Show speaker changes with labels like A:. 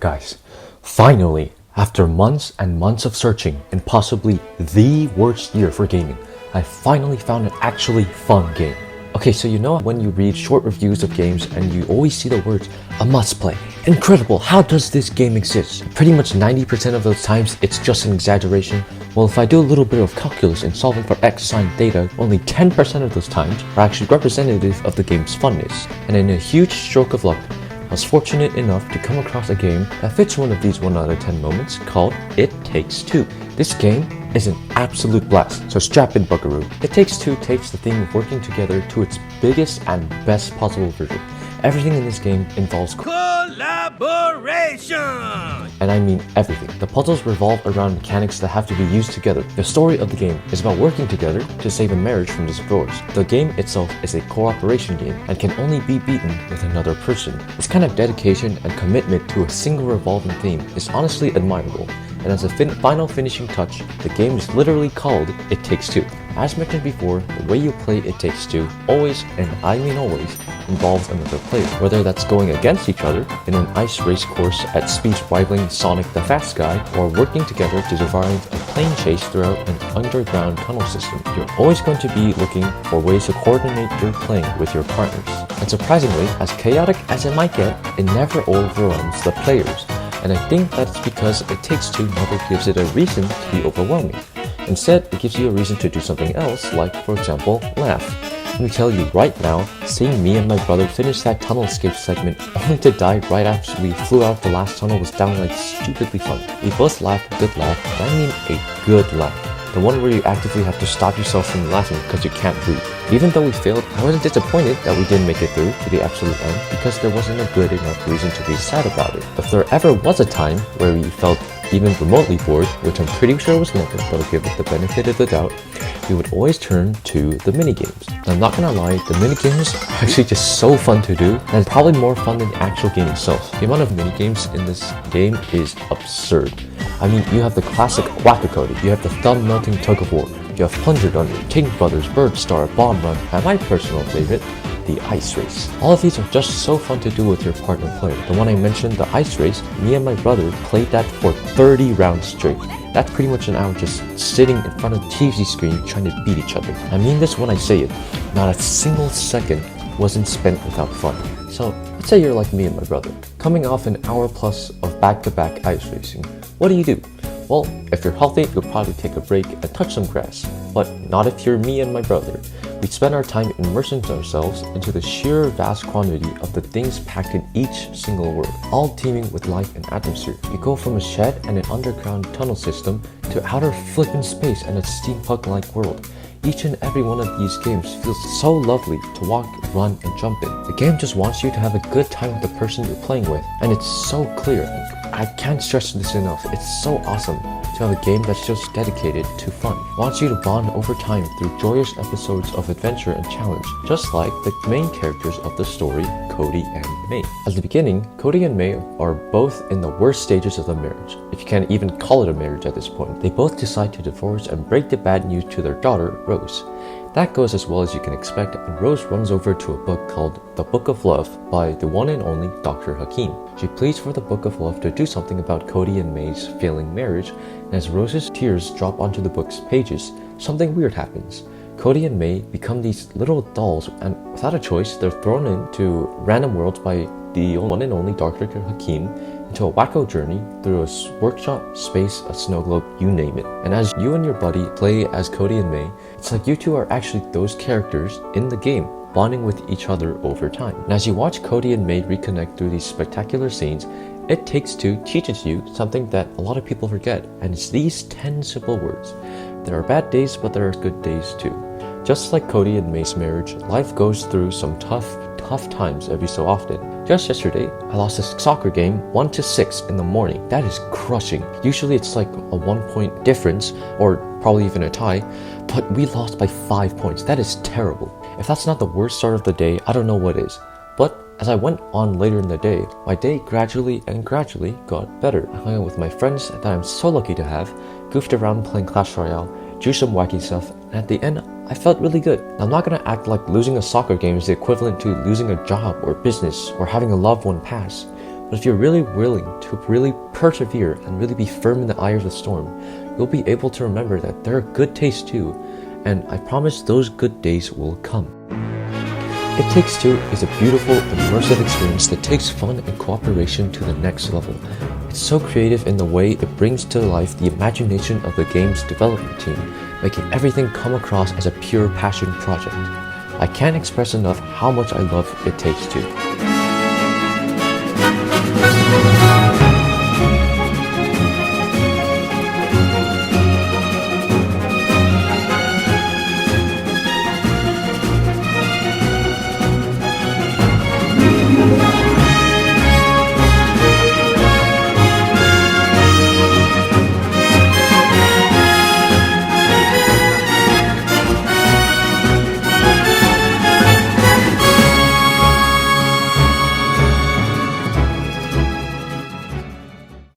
A: Guys, finally, after months and months of searching in possibly the worst year for gaming, I finally found an actually fun game. Okay, so you know when you read short reviews of games and you always see the words, a must play, incredible, how does this game exist? Pretty much 90% of those times it's just an exaggeration. Well, if I do a little bit of calculus in solving for X sign theta, only 10% of those times are actually representative of the game's funness. And in a huge stroke of luck, I was fortunate enough to come across a game that fits one of these 1 out of 10 moments called It Takes Two. This game is an absolute blast, so strap in, buckaroo. It Takes Two takes the theme of working together to its biggest and best possible version. Everything in this game involves collaboration! And I mean everything. The puzzles revolve around mechanics that have to be used together. The story of the game is about working together to save a marriage from divorce. The game itself is a cooperation game and can only be beaten with another person. This kind of dedication and commitment to a single revolving theme is honestly admirable. And as a final finishing touch, the game is literally called It Takes Two. As mentioned before, the way you play It Takes Two always, and I mean always, involves another player. Whether that's going against each other in an ice race course at speeds rivaling Sonic the Fast Guy, or working together to survive a plane chase throughout an underground tunnel system, you're always going to be looking for ways to coordinate your playing with your partners. And surprisingly, as chaotic as it might get, it never overwhelms the players. And I think that's because It Takes Two never gives it a reason to be overwhelming. Instead, it gives you a reason to do something else, like, for example, laugh. Let me tell you right now, seeing me and my brother finish that tunnel escape segment only to die right after we flew out the last tunnel was downright stupidly fun. We both laughed a good laugh, and I mean a good laugh. The one where you actively have to stop yourself from laughing because you can't breathe. Even though we failed, I wasn't disappointed that we didn't make it through to the absolute end because there wasn't a good enough reason to be sad about it. If there ever was a time where we felt even remotely bored, which I'm pretty sure was never, but I'll give it the benefit of the doubt, we would always turn to the minigames. I'm not gonna lie, the minigames are actually just so fun to do, and it's probably more fun than the actual game itself. The amount of minigames in this game is absurd. I mean, you have the classic Whack-A-Cody, you have the thumb-melting tug-of-war, you have Plunger Dunder, King Brothers, Bird Star, Bomb Run, and my personal favorite, the Ice Race. All of these are just so fun to do with your partner player. The one I mentioned, the Ice Race, me and my brother played that for 30 rounds straight. That's pretty much an hour just sitting in front of the TV screen trying to beat each other. I mean this when I say it, not a single second wasn't spent without fun. So, let's say you're like me and my brother, coming off an hour plus of back-to-back ice racing. What do? Well, if you're healthy, you'll probably take a break and touch some grass. But not if you're me and my brother. We spend our time immersing ourselves into the sheer vast quantity of the things packed in each single world, all teeming with life and atmosphere. You go from a shed and an underground tunnel system to outer flippin' space and a steampunk-like world. Each and every one of these games feels so lovely to walk, run, and jump in. The game just wants you to have a good time with the person you're playing with, and it's so clear. I can't stress this enough. It's so awesome to have a game that's just dedicated to fun. It wants you to bond over time through joyous episodes of adventure and challenge, just like the main characters of the story, Cody and May. At the beginning, Cody and May are both in the worst stages of the marriage, if you can't even call it a marriage at this point. They both decide to divorce and break the bad news to their daughter, Rose. That goes as well as you can expect, and Rose runs over to a book called The Book of Love by the one and only Dr. Hakim. She pleads for the Book of Love to do something about Cody and May's failing marriage, and as Rose's tears drop onto the book's pages, something weird happens. Cody and May become these little dolls, and without a choice, they're thrown into random worlds by the one and only Dr. Hakim, into a wacko journey through a workshop, space, a snow globe, you name it. And as you and your buddy play as Cody and May, it's like you two are actually those characters in the game, bonding with each other over time. And as you watch Cody and May reconnect through these spectacular scenes, It Takes Two teaches you something that a lot of people forget, and it's these 10 simple words. There are bad days, but there are good days too. Just like Cody and May's marriage, life goes through some tough times every so often. Just yesterday, I lost a soccer game 1-6 in the morning. That is crushing. Usually it's like a 1-point difference, or probably even a tie, but we lost by 5 points. That is terrible. If that's not the worst start of the day, I don't know what is. But as I went on later in the day, my day gradually got better. I hung out with my friends that I'm so lucky to have, goofed around playing Clash Royale, drew some wacky stuff, and at the end, I felt really good. Now, I'm not gonna act like losing a soccer game is the equivalent to losing a job or business or having a loved one pass, But if you're really willing to really persevere and really be firm in the eye of the storm, you'll be able to remember that there are good days too, and I promise those good days will come. It Takes Two is a beautiful, immersive experience that takes fun and cooperation to the next level. It's so creative in the way it brings to life the imagination of the game's development team, making everything come across as a pure passion project. I can't express enough how much I love It Takes Two.